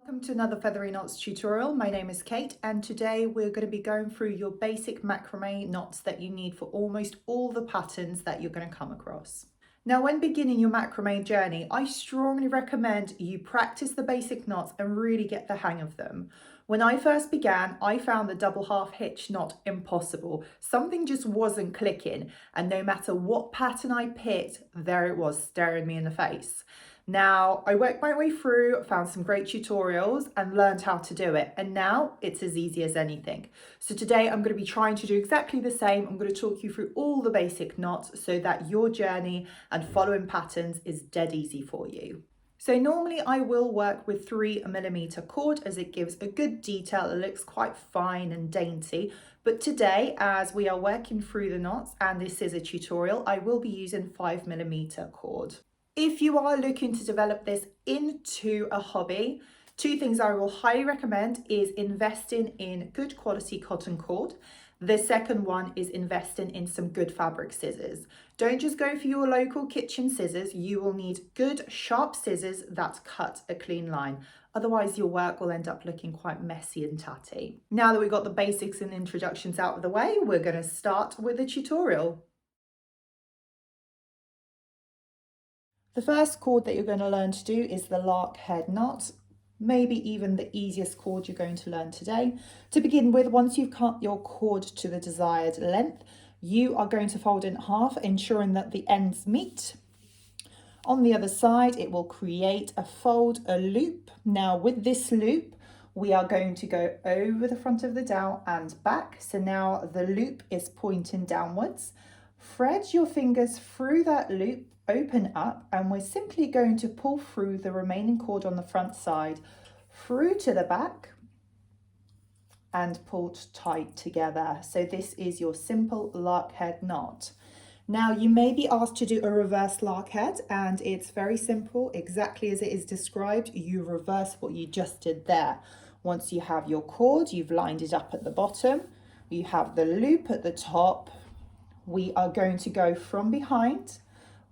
Welcome to another Feathery Knots tutorial. My name is Kate and today we're going to be going through your basic macrame knots that you need for almost all the patterns that you're going to come across. Now, when beginning your macrame journey, I strongly recommend you practice the basic knots and really get the hang of them. When I first began, I found the double half hitch knot impossible. Something just wasn't clicking, and no matter what pattern I picked, there it was staring me in the face. Now, I worked my way through, found some great tutorials and learned how to do it. And now it's as easy as anything. So today I'm going to be trying to do exactly the same. I'm going to talk you through all the basic knots so that your journey and following patterns is dead easy for you. So normally I will work with 3mm cord as it gives a good detail. It looks quite fine and dainty. But today, as we are working through the knots and this is a tutorial, I will be using 5mm cord. If you are looking to develop this into a hobby, two things I will highly recommend is investing in good quality cotton cord. The second one is investing in some good fabric scissors. Don't just go for your local kitchen scissors. You will need good sharp scissors that cut a clean line. Otherwise your work will end up looking quite messy and tatty. Now that we've got the basics and introductions out of the way, we're going to start with the tutorial. The first cord that you're going to learn to do is the Lark head knot, maybe even the easiest cord you're going to learn today. To begin with, once you've cut your cord to the desired length, you are going to fold in half, ensuring that the ends meet. On the other side, it will create a fold, a loop. Now with this loop, we are going to go over the front of the dowel and back. So now the loop is pointing downwards. Thread your fingers through that loop, open up, and we're simply going to pull through the remaining cord on the front side through to the back and pulled tight together. So this is your simple lark head knot. Now you may be asked to do a reverse lark head, and it's very simple, exactly as it is described. You reverse what you just did there. Once you have your cord, you've lined it up at the bottom, you have the loop at the top. We are going to go from behind,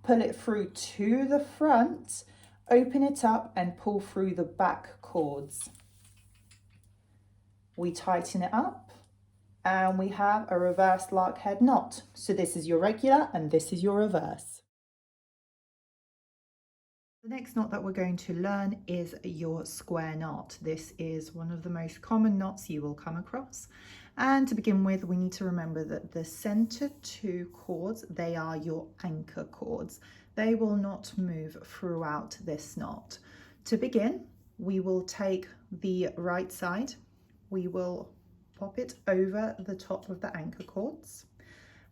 pull it through to the front, open it up and pull through the back cords. We tighten it up and we have a reverse lark head knot. So this is your regular and this is your reverse. The next knot that we're going to learn is your square knot. This is one of the most common knots you will come across. And to begin with, we need to remember that the center two cords, they are your anchor cords. They will not move throughout this knot. To begin, we will take the right side, we will pop it over the top of the anchor cords,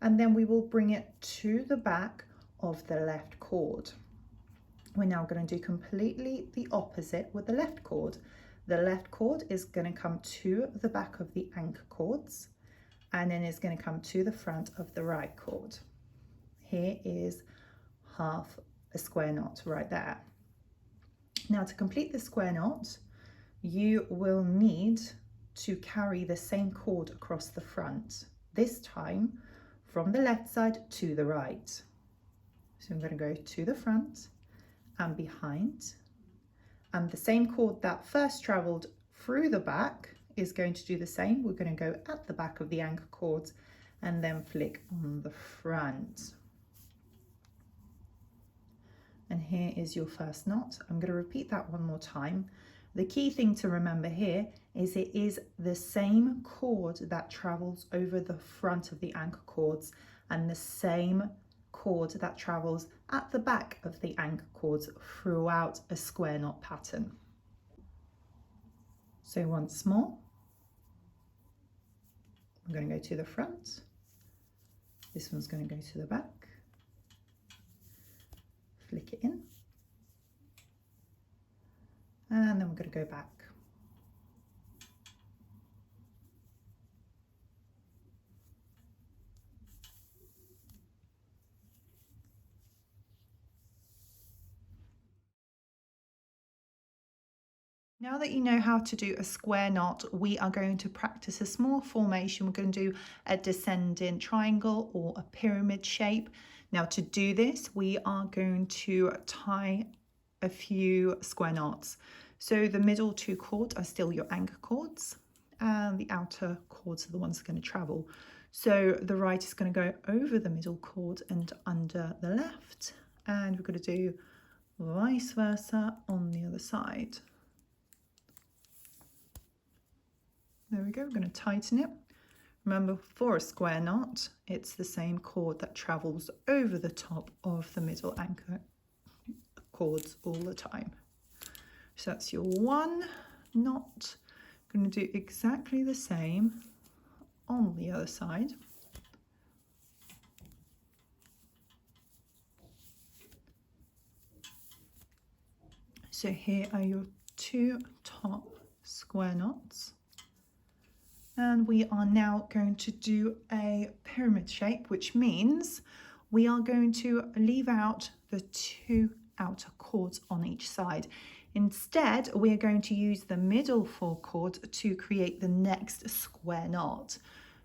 and then we will bring it to the back of the left cord. We're now going to do completely the opposite with the left cord. The left cord is going to come to the back of the anchor cords and then it's going to come to the front of the right cord. Here is half a square knot right there. Now to complete the square knot, you will need to carry the same cord across the front, this time from the left side to the right. So I'm going to go to the front and behind, and the same cord that first traveled through the back is going to do the same. We're going to go at the back of the anchor cords and then flick on the front. And here is your first knot. I'm going to repeat that one more time. The key thing to remember here is it is the same cord that travels over the front of the anchor cords and the same cord that travels at the back of the anchor cords throughout a square knot pattern. So once more, I'm going to go to the front, this one's going to go to the back, flick it in, and then we're going to go back. Now that you know how to do a square knot, we are going to practice a small formation. We're going to do a descending triangle or a pyramid shape. Now to do this, we are going to tie a few square knots. So the middle 2 cords are still your anchor cords, and the outer cords are the ones that are going to travel. So the right is going to go over the middle cord and under the left, and we're going to do vice versa on the other side. There we go, we're going to tighten it. Remember, for a square knot, it's the same cord that travels over the top of the middle anchor cords all the time. So that's your 1 knot. I'm going to do exactly the same on the other side. So here are your 2 top square knots. And we are now going to do a pyramid shape, which means we are going to leave out the 2 outer cords on each side. Instead, we are going to use the middle 4 cords to create the next square knot.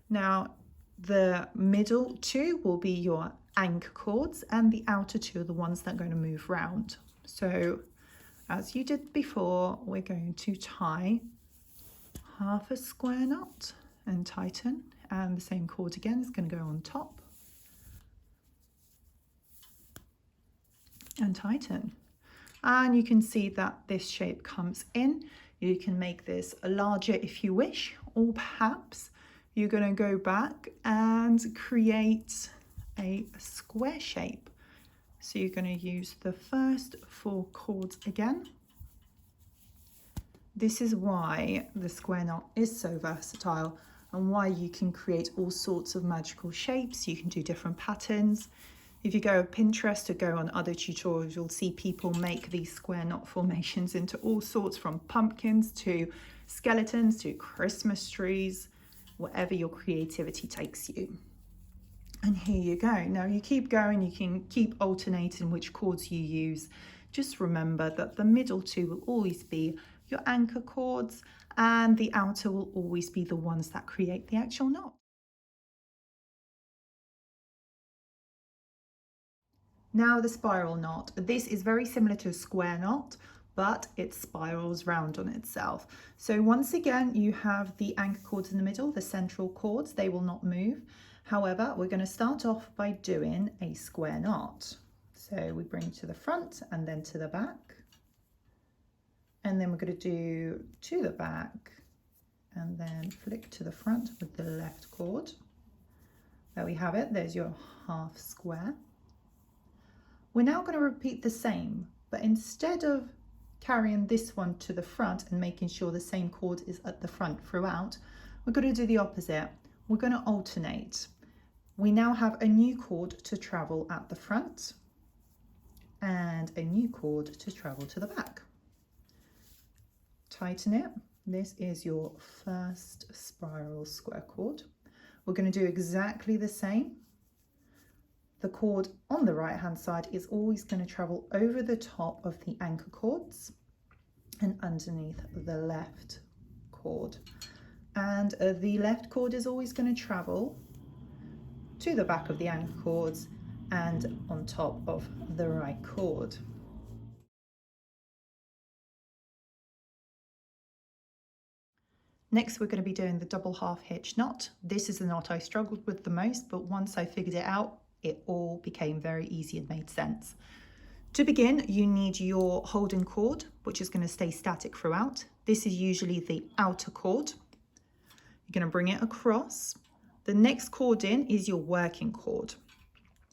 Now, the middle 2 will be your anchor cords, and the outer 2 are the ones that are going to move round. So, as you did before, we're going to tie half a square knot and tighten, and the same cord again is going to go on top and tighten. And you can see that this shape comes in. You can make this larger if you wish, or perhaps you're going to go back and create a square shape. So you're going to use the first 4 cords again. This is why the square knot is so versatile and why you can create all sorts of magical shapes. You can do different patterns. If you go on Pinterest or go on other tutorials, you'll see people make these square knot formations into all sorts, from pumpkins to skeletons to Christmas trees, whatever your creativity takes you. And here you go. Now you keep going, you can keep alternating which cords you use. Just remember that the middle 2 will always be your anchor cords, and the outer will always be the ones that create the actual knot. Now the spiral knot. This is very similar to a square knot, but it spirals round on itself. So once again, you have the anchor cords in the middle, the central cords, they will not move. However, we're going to start off by doing a square knot. So we bring to the front and then to the back. And then we're going to do to the back and then flick to the front with the left cord. There we have it. There's your half square. We're now going to repeat the same, but instead of carrying this one to the front and making sure the same cord is at the front throughout, we're going to do the opposite. We're going to alternate. We now have a new cord to travel at the front and a new cord to travel to the back. Tighten it. This is your first spiral square cord. We're going to do exactly the same. The cord on the right hand side is always going to travel over the top of the anchor cords and underneath the left cord. And the left cord is always going to travel to the back of the anchor cords and on top of the right cord. Next, we're going to be doing the double half hitch knot. This is the knot I struggled with the most, but once I figured it out, it all became very easy and made sense. To begin, you need your holding cord, which is going to stay static throughout. This is usually the outer cord. You're going to bring it across. The next cord in is your working cord.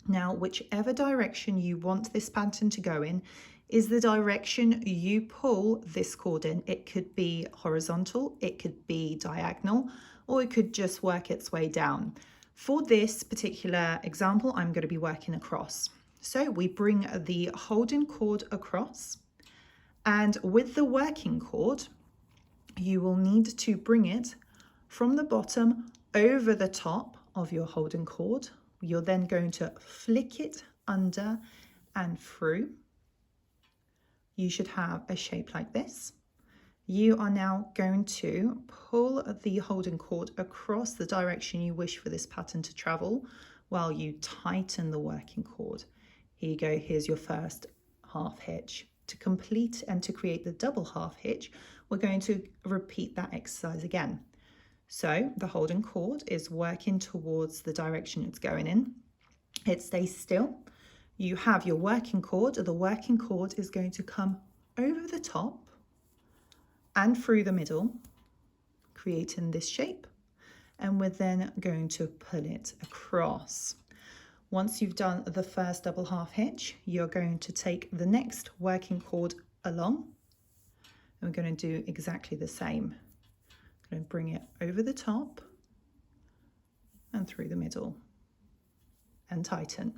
Now, whichever direction you want this pattern to go in is the direction you pull this cord in. It could be horizontal, it could be diagonal, or it could just work its way down. For this particular example, I'm going to be working across. So we bring the holding cord across, and with the working cord, you will need to bring it from the bottom over the top of your holding cord. You're then going to flick it under and through. You should have a shape like this. You are now going to pull the holding cord across the direction you wish for this pattern to travel while you tighten the working cord. Here you go, here's your first half hitch. To complete and to create the double half hitch, we're going to repeat that exercise again. So the holding cord is working towards the direction it's going in. It stays still. You have your working cord. The working cord is going to come over the top and through the middle, creating this shape. And we're then going to pull it across. Once you've done the first double half hitch, you're going to take the next working cord along. And we're going to do exactly the same. I'm going to bring it over the top and through the middle and tighten.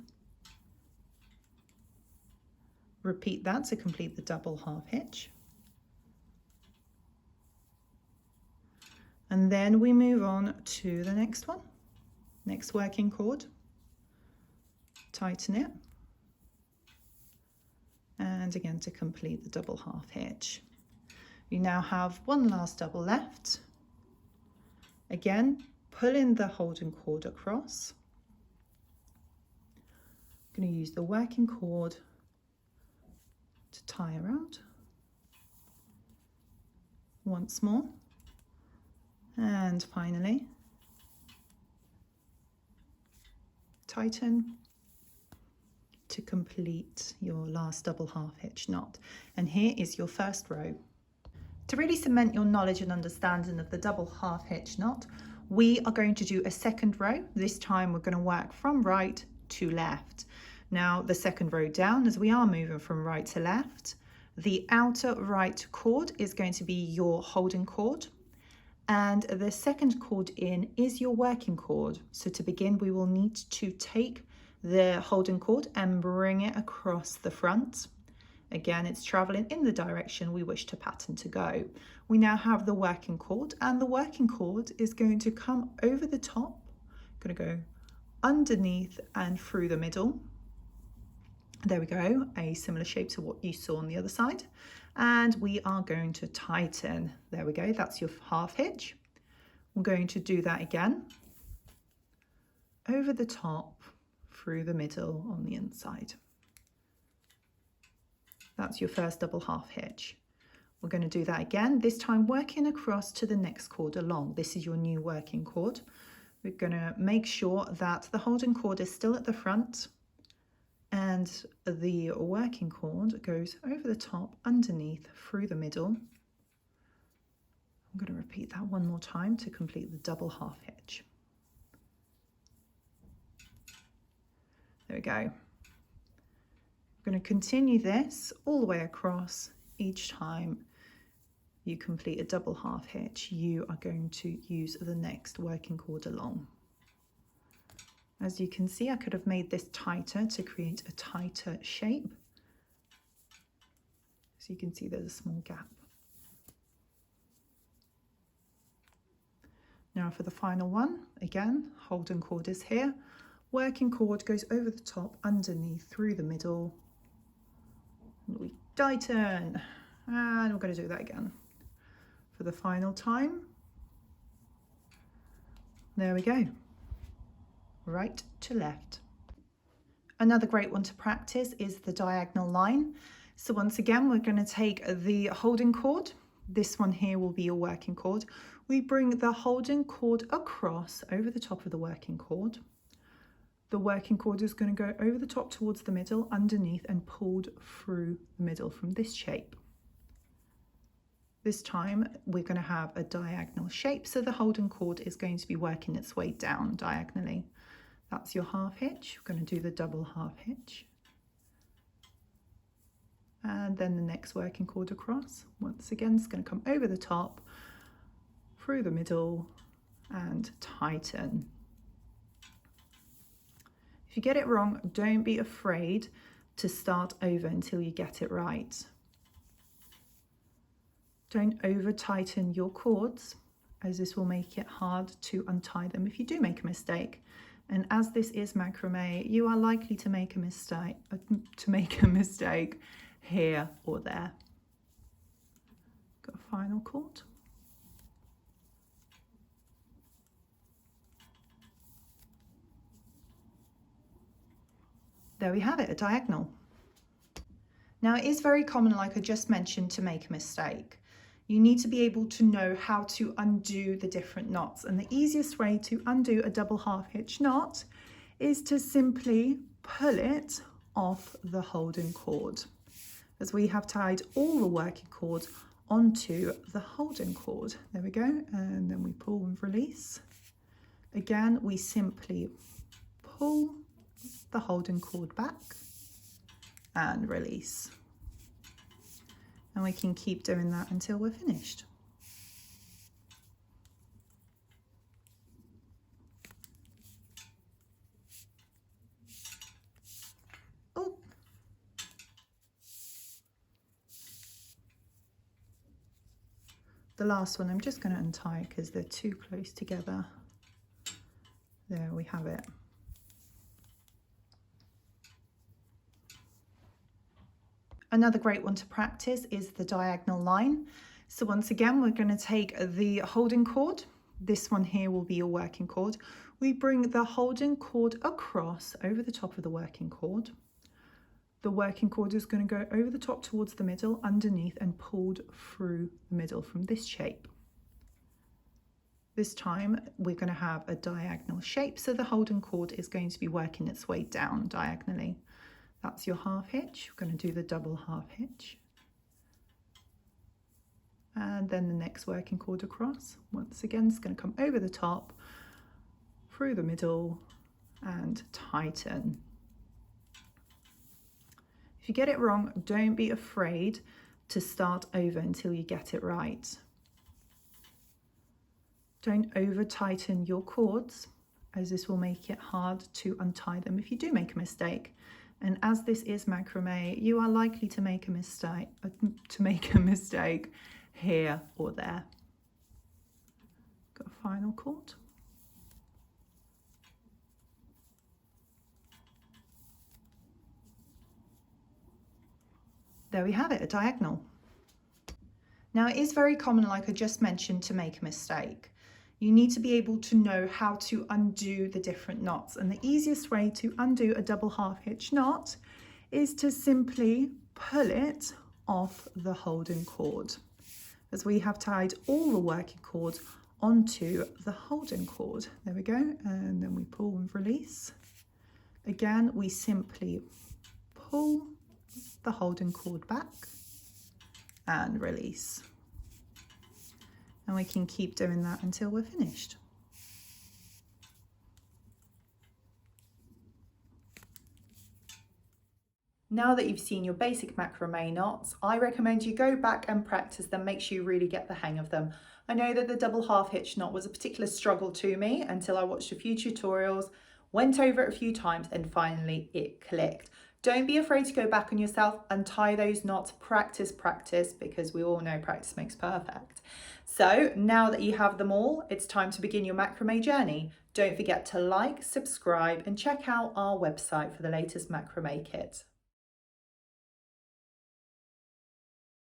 Repeat that to complete the double half hitch. And then we move on to the next one, next working cord. Tighten it. And again to complete the double half hitch. You now have one last double left. Again, pull in the holding cord across. I'm going to use the working cord to tie around. Once more. And finally, tighten to complete your last double half hitch knot. And here is your first row. To really cement your knowledge and understanding of the double half hitch knot, we are going to do a second row. This time we're going to work from right to left. Now the second row down, as we are moving from right to left, the outer right cord is going to be your holding cord. And the second cord in is your working cord. So to begin, we will need to take the holding cord and bring it across the front. Again, it's traveling in the direction we wish the pattern to go. We now have the working cord, and the working cord is going to come over the top, going to go underneath and through the middle. There we go, a similar shape to what you saw on the other side. And we are going to tighten. There we go, that's your half hitch. We're going to do that again. Over the top, through the middle on the inside. That's your first double half hitch. We're going to do that again, this time working across to the next cord along. This is your new working cord. We're going to make sure that the holding cord is still at the front and the working cord goes over the top, underneath, through the middle. I'm going to repeat that one more time to complete the double half hitch. There we go. We're going to continue this all the way across. Each time you complete a double half hitch, you are going to use the next working cord along. As you can see, I could have made this tighter to create a tighter shape. So you can see there's a small gap. Now for the final one, again, holding cord is here. Working cord goes over the top, underneath, through the middle. And we tighten. And we're going to do that again for the final time. There we go. Right to left. Another great one to practice is the diagonal line. So once again, we're going to take the holding cord. This one here will be your working cord. We bring the holding cord across over the top of the working cord. The working cord is going to go over the top towards the middle, underneath, and pulled through the middle from this shape. This time we're going to have a diagonal shape, so the holding cord is going to be working its way down diagonally. That's your half hitch. We're going to do the double half hitch. And then the next working cord across. Once again, it's going to come over the top, through the middle, and tighten. If you get it wrong, don't be afraid to start over until you get it right. Don't over tighten your cords, as this will make it hard to untie them if you do make a mistake. And as this is macrame, you are likely to make a mistake here or there. Got a final cord. There we have it, a diagonal. Now, it is very common, like I just mentioned, to make a mistake. You need to be able to know how to undo the different knots. And the easiest way to undo a double half hitch knot is to simply pull it off the holding cord, as we have tied all the working cord onto the holding cord. There we go. And then we pull and release. Again, we simply pull the holding cord back and release. And we can keep doing that until we're finished. Oh. The last one I'm just going to untie because they're too close together. There we have it. Another great one to practice is the diagonal line. So once again, we're going to take the holding cord. This one here will be your working cord. We bring the holding cord across over the top of the working cord. The working cord is going to go over the top towards the middle, underneath, and pulled through the middle from this shape. This time we're going to have a diagonal shape, so the holding cord is going to be working its way down diagonally. That's your half hitch. We're going to do the double half hitch. And then the next working cord across. Once again, it's going to come over the top, through the middle, and tighten. If you get it wrong, don't be afraid to start over until you get it right. Don't over tighten your cords, as this will make it hard to untie them if you do make a mistake. And as this is macrame, you are likely to make a mistake here or there. Got a final cord. There we have it, a diagonal. Now, it is very common, like I just mentioned, to make a mistake. You need to be able to know how to undo the different knots. And the easiest way to undo a double half hitch knot is to simply pull it off the holding cord, as we have tied all the working cord onto the holding cord. There we go. And then we pull and release. Again, we simply pull the holding cord back and release. And we can keep doing that until we're finished. Now that you've seen your basic macrame knots, I recommend you go back and practice them, make sure you really get the hang of them. I know that the double half hitch knot was a particular struggle to me until I watched a few tutorials, went over it a few times, and finally it clicked. Don't be afraid to go back on yourself and tie those knots. Practice, because we all know practice makes perfect. So now that you have them all, it's time to begin your macrame journey. Don't forget to like, subscribe, and check out our website for the latest macrame kit.